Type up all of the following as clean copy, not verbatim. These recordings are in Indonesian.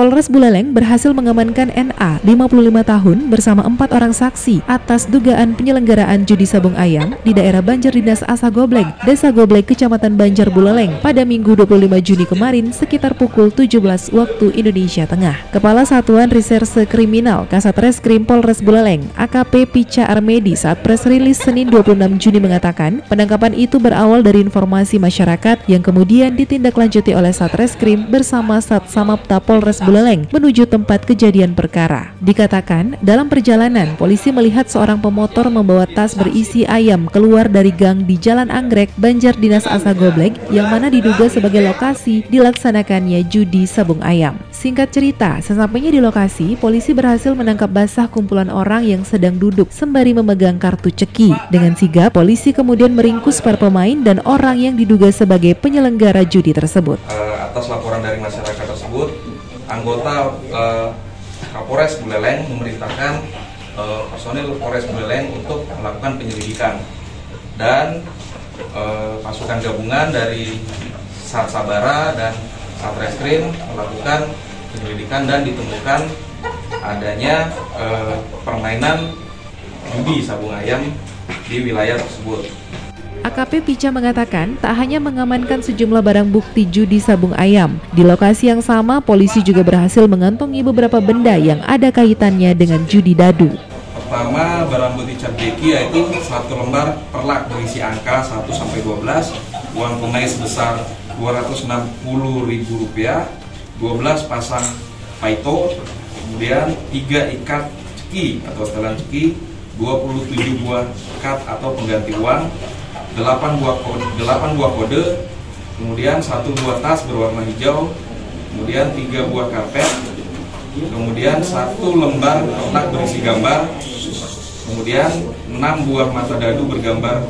Polres Buleleng berhasil mengamankan NA, 55 tahun, bersama 4 orang saksi atas dugaan penyelenggaraan judi sabung ayam di daerah Banjar Dinas Asa Goblek, Desa Goblek, Kecamatan Banjar Buleleng pada Minggu 25 Juni kemarin sekitar pukul 17 waktu Indonesia Tengah. Kepala Satuan Reserse Kriminal Kasatreskrim Polres Buleleng, AKP Pica Armedi, saat press release Senin 26 Juni mengatakan penangkapan itu berawal dari informasi masyarakat yang kemudian ditindaklanjuti oleh Satreskrim bersama Satsamapta Polres Buleleng menuju tempat kejadian perkara. Dikatakan, dalam perjalanan, polisi melihat seorang pemotor membawa tas berisi ayam keluar dari gang di Jalan Anggrek, Banjar Dinas Asa Goblek, yang mana diduga sebagai lokasi dilaksanakannya judi sabung ayam. Singkat cerita, sesampainya di lokasi, polisi berhasil menangkap basah kumpulan orang yang sedang duduk sembari memegang kartu ceki. Dengan sigap, polisi kemudian meringkus para pemain dan orang yang diduga sebagai penyelenggara judi tersebut. Atas laporan dari masyarakat tersebut, anggota Kapolres Buleleng memerintahkan personil Polres Buleleng untuk melakukan penyelidikan, dan pasukan gabungan dari Sat Sabara dan Satreskrim melakukan penyelidikan dan ditemukan adanya permainan judi sabung ayam di wilayah tersebut. AKP Pica mengatakan tak hanya mengamankan sejumlah barang bukti judi sabung ayam, di lokasi yang sama polisi juga berhasil mengantongi beberapa benda yang ada kaitannya dengan judi dadu. Pertama, barang bukti cap jeki yaitu 1 lembar perlak berisi angka 1-12, uang tunai sebesar Rp260.000, 12 pasang paito, kemudian 3 ikat ceki atau setelan ceki, 27 buah kad atau pengganti uang, 8 buah kode, kemudian 1 buah tas berwarna hijau, kemudian 3 buah karpet, kemudian 1 lembar kotak berisi gambar, kemudian 6 buah mata dadu bergambar,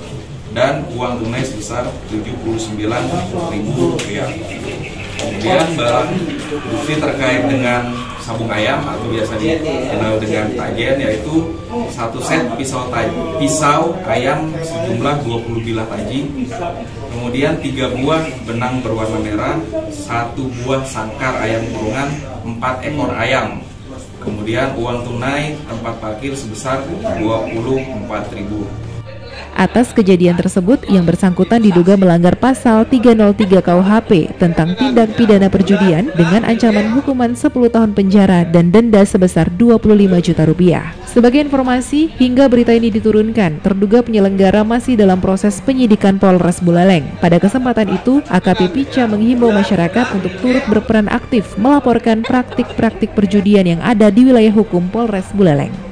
dan uang tunai sebesar Rp79.000. Kemudian barang bukti terkait dengan sabung ayam atau biasa dikenal dengan tajen, yaitu 1 set pisau ayam sejumlah 20 bilah taji, kemudian 3 buah benang berwarna merah, 1 buah sangkar ayam kurungan, 4 ekor ayam, kemudian uang tunai tempat parkir sebesar Rp24.000. Atas kejadian tersebut, yang bersangkutan diduga melanggar pasal 303 KUHP tentang tindak pidana perjudian dengan ancaman hukuman 10 tahun penjara dan denda sebesar Rp25 juta. Sebagai informasi, hingga berita ini diturunkan, terduga penyelenggara masih dalam proses penyidikan Polres Buleleng. Pada kesempatan itu, AKP Pica menghimbau masyarakat untuk turut berperan aktif melaporkan praktik-praktik perjudian yang ada di wilayah hukum Polres Buleleng.